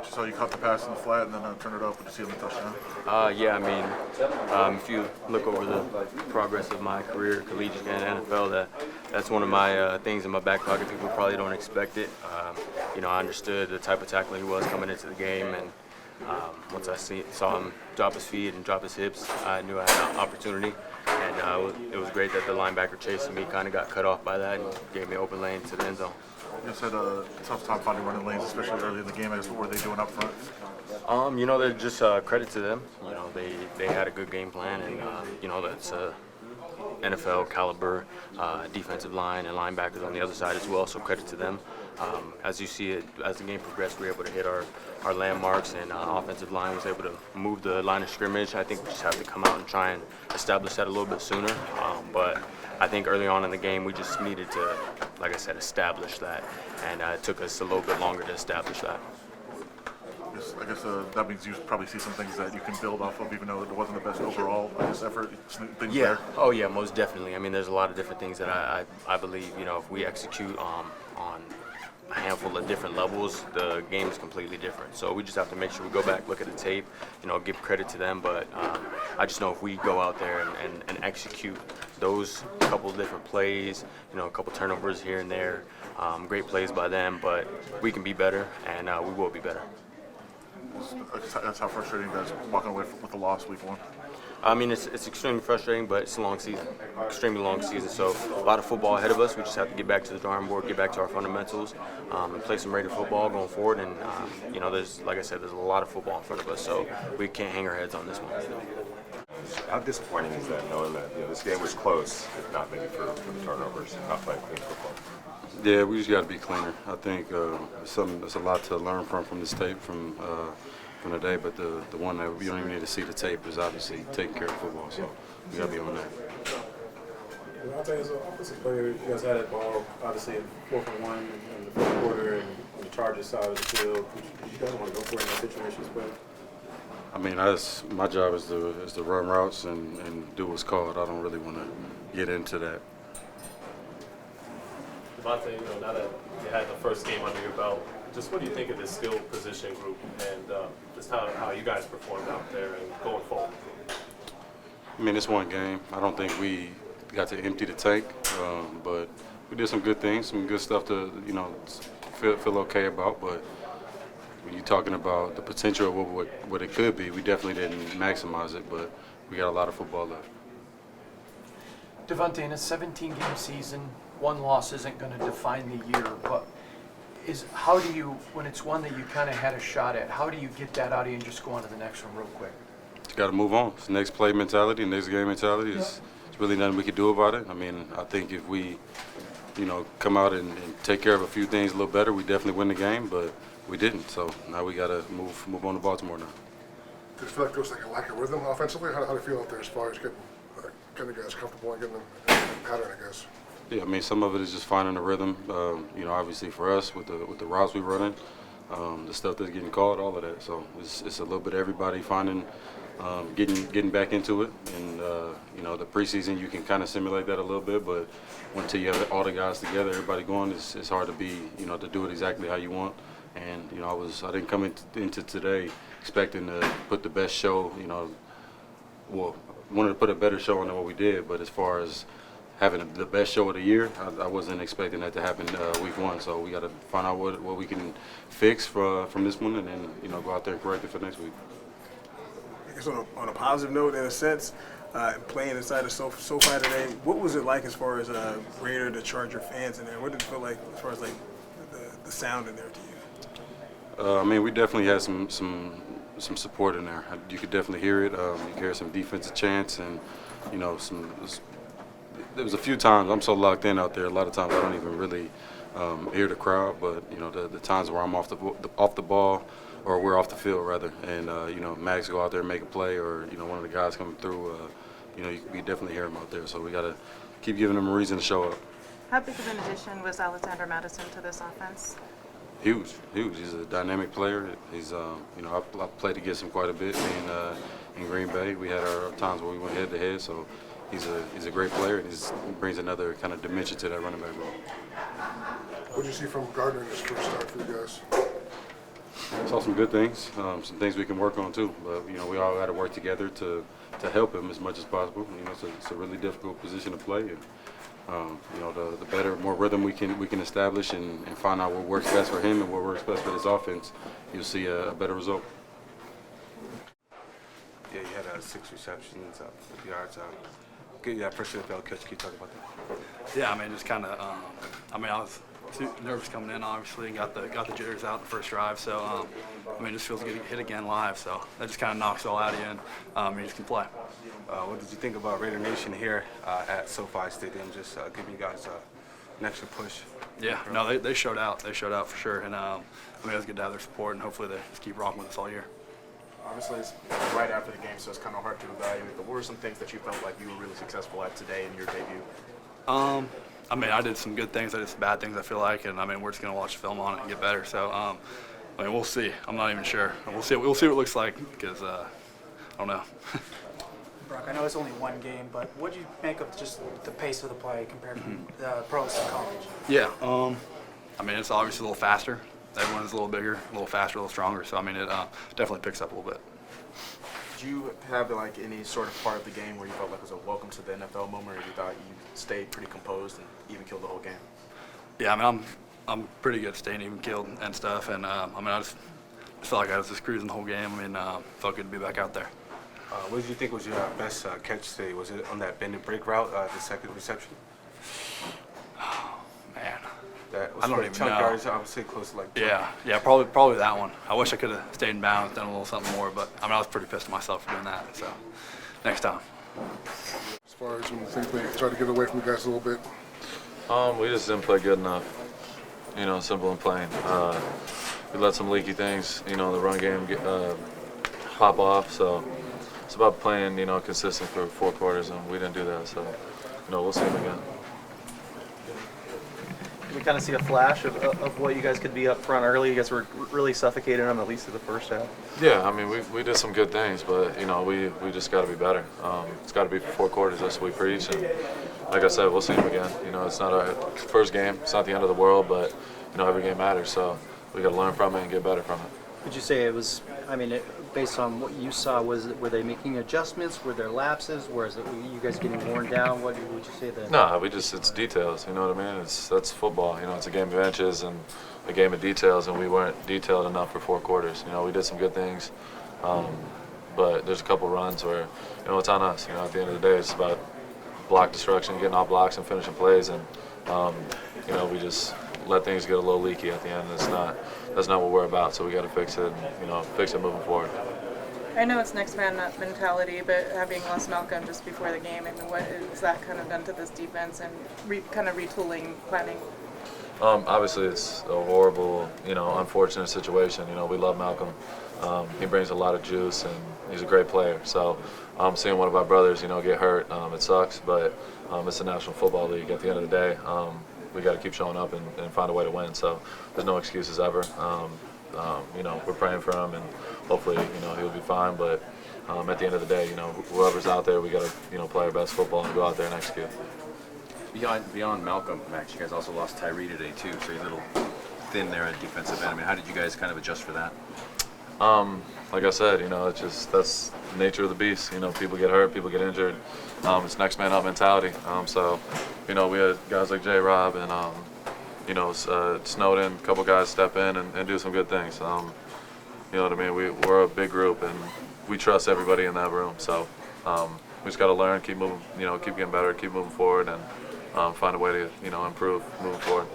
what you saw, you caught the pass in the flat and then turned it up. Did you see on the touchdown? Yeah, I mean, if you look over the progress of my career, collegiate and NFL, that's one of my things in my back pocket. People probably don't expect it. I understood the type of tackler he was coming into the game, and once I saw him drop his feet and drop his hips, I knew I had an opportunity. And it was great that the linebacker chasing me kind of got cut off by that and gave me open lane to the end zone. You just had a tough time finding running lanes, especially early in the game. I guess what were they doing up front? They're just credit to them. They had a good game plan, and that's NFL caliber defensive line and linebackers on the other side as well. So credit to them. As you see it, as the game progressed, we were able to hit our landmarks, and offensive line was able to move the line of scrimmage. I think we just have to come out and try and establish that a little bit sooner. But I think early on in the game, we just needed to, like I said, establish that, and it took us a little bit longer to establish that. I guess that means you probably see some things that you can build off of, even though it wasn't the best overall effort. Things yeah. There. Oh yeah, most definitely. I mean, there's a lot of different things that I believe, if we execute on a handful of different levels, the game is completely different. So we just have to make sure we go back, look at the tape, give credit to them. But I just know if we go out there and execute those couple of different plays, a couple turnovers here and there, great plays by them, but we can be better, and we will be better. That's how frustrating it is walking away with a loss week one. I mean, it's extremely frustrating, but it's a long season, extremely long season. So a lot of football ahead of us. We just have to get back to the drawing board, get back to our fundamentals, and play some rated football going forward. And there's, like I said, there's a lot of football in front of us, so we can't hang our heads on this one. How disappointing is that, knowing that this game was close, if not maybe for the turnovers, not playing clean football? Yeah, we just got to be cleaner. I think there's a lot to learn from this tape from the day, but the one that we don't even need to see the tape is obviously taking care of football. So we got to be on that. Davante, as an offensive player, you guys had that ball obviously in 4th and 1 in the fourth quarter, and on the Chargers side of the field. Did you guys want to go for it in that situation as well? I mean, my job is to run routes and do what's called. I don't really want to get into that. Davante, now that you had the first game under your belt, just what do you think of this skill position group and just how you guys performed out there and going forward? I mean, it's one game. I don't think we got to empty the tank, but we did some good things, some good stuff to feel okay about. But when you're talking about the potential of what it could be, we definitely didn't maximize it. But we got a lot of football left. Davante, in a 17-game season, one loss isn't going to define the year, but how do you, when it's one that you kind of had a shot at, how do you get that out of you and just go on to the next one real quick? You got to move on. It's next play mentality, next game mentality. It's really nothing we can do about it. I mean, I think if we, come out and take care of a few things a little better, we definitely win the game, but we didn't. So now we got to move on to Baltimore now. Do you feel like there was like a lack of rhythm offensively? How do you feel out there as far as getting the guys comfortable and getting them in a pattern, I guess? Yeah, I mean, some of it is just finding the rhythm. Obviously for us with the routes we running, the stuff that's getting called, all of that. So it's a little bit of everybody finding, getting back into it. And the preseason you can kind of simulate that a little bit, but until you have all the guys together, everybody going, it's hard to be to do it exactly how you want. And I didn't come into today expecting to put the best show. Wanted to put a better show on than what we did, but as far as having the best show of the year, I wasn't expecting that to happen week one. So we got to find out what we can fix from this one, and then go out there and correct it for next week. I guess on a positive note, in a sense, playing inside of SoFi today, what was it like as far as Raider to Charger fans in there? What did it feel like as far as like the sound in there to you? I mean, we definitely had some support in there. You could definitely hear it. You could hear some defensive chants, and there was a few times I'm so locked in out there. A lot of times I don't even really hear the crowd, but the times where I'm off the ball, or we're off the field rather, and Maxx go out there and make a play, or one of the guys coming through, we definitely hear him out there. So we got to keep giving them a reason to show up. How big of an addition was Alexander Mattison to this offense? Huge. He's a dynamic player. He's I've played against him quite a bit in Green Bay. We had our times where we went head to head, so he's a great player, and he brings another kind of dimension to that running back role. What did you see from Gardner in his first start for you guys? Saw some good things, some things we can work on too. But you know, we all got to work together to help him as much as possible. You know, it's a really difficult position to play, and you know, the better, more rhythm we can establish and find out what works best for him and what works best for his offense, you'll see a better result. Yeah, you had 6 receptions, 50 yards. Good, yeah, first NFL catch. Can you talk about that? Yeah, I mean, just kind of. I mean, I was too nervous coming in, obviously, and got the jitters out the first drive. So, I mean, it just feels good to get hit again live. So that just kind of knocks it all out of you, and you just can play. What did you think about Raider Nation here at SoFi Stadium? Just giving you guys an extra push. Yeah, no, they showed out. They showed out for sure, and I mean, it was good to have their support, and hopefully they just keep rocking with us all year. Obviously, it's right after the game, so it's kind of hard to evaluate. But what were some things that you felt like you were really successful at today in your debut? I mean, I did some good things. I did some bad things, I feel like, and I mean, we're just gonna watch the film on it and get better. So, I mean, we'll see. I'm not even sure. We'll see. We'll see what it looks like because I don't know. Brock, I know it's only one game, but what do you make of just the pace of the play compared to the pros and college? Yeah. I mean, it's obviously a little faster. Everyone's a little bigger, a little faster, a little stronger. So, I mean, it definitely picks up a little bit. Did you have like any sort of part of the game where you felt like it was a welcome to the NFL moment, or you thought you stayed pretty composed and even killed the whole game? Yeah, I mean, I'm pretty good at staying even killed and stuff, and I mean, I just felt like I was just cruising the whole game. I mean, felt good to be back out there. What did you think was your best catch today? Was it on that bend and break route, the second reception? Man. That was I don't for even chunk know. yards, I would say close to like 20. Yeah, probably that one. I wish I could have stayed in bounds, done a little something more, but I mean, I was pretty pissed at myself for doing that. So, next time. As far as when you think they try to get away from you guys a little bit? We just didn't play good enough. You know, simple and plain. We let some leaky things, you know, the run game pop off. So it's about playing, you know, consistent for 4 quarters, and we didn't do that. So, you know, we'll see them again. We kind of see a flash of what you guys could be up front early. You guys were really suffocating them, at least in the first half. Yeah, I mean, we did some good things, but, you know, we just got to be better. It's got to be for 4 quarters. That's what we preach. And like I said, we'll see them again. You know, it's not our first game. It's not the end of the world, but, you know, every game matters. So we got to learn from it and get better from it. Would you say it was, I mean, based on what you saw, were they making adjustments? Were there lapses? Was it you guys getting worn down? What would you say then? No, it's details. You know what I mean? That's football. You know, it's a game of inches and a game of details, and we weren't detailed enough for 4 quarters. You know, we did some good things, but there's a couple runs where, you know, it's on us. You know, at the end of the day, it's about block destruction, getting off blocks and finishing plays, and you know, we just let things get a little leaky at the end. That's not what we're about. So we got to fix it. And, you know, fix it moving forward. I know it's next man up mentality, but having lost Malcolm just before the game, I mean, what has that kind of done to this defense and kind of retooling, planning? Obviously, it's a horrible, you know, unfortunate situation. You know, we love Malcolm. He brings a lot of juice, and he's a great player. So seeing one of our brothers, you know, get hurt, it sucks, but it's the National Football League. At the end of the day, we got to keep showing up and find a way to win. So there's no excuses ever. You know, we're praying for him, and hopefully, you know, he'll be fine. But at the end of the day, you know, whoever's out there, we got to, you know, play our best football and go out there and execute. Beyond Malcolm, Max, you guys also lost Tyree today too, so you're a little thin there at defensive end. I mean, how did you guys kind of adjust for that? Like I said, you know, it's just that's the nature of the beast. You know, people get hurt, people get injured. It's next man up mentality. So, you know, we had guys like J-Rob and you know, Snowden, a couple guys step in and do some good things. You know what I mean? We're a big group, and we trust everybody in that room. So we just got to learn, keep moving, you know, keep getting better, keep moving forward, and find a way to, you know, improve moving forward.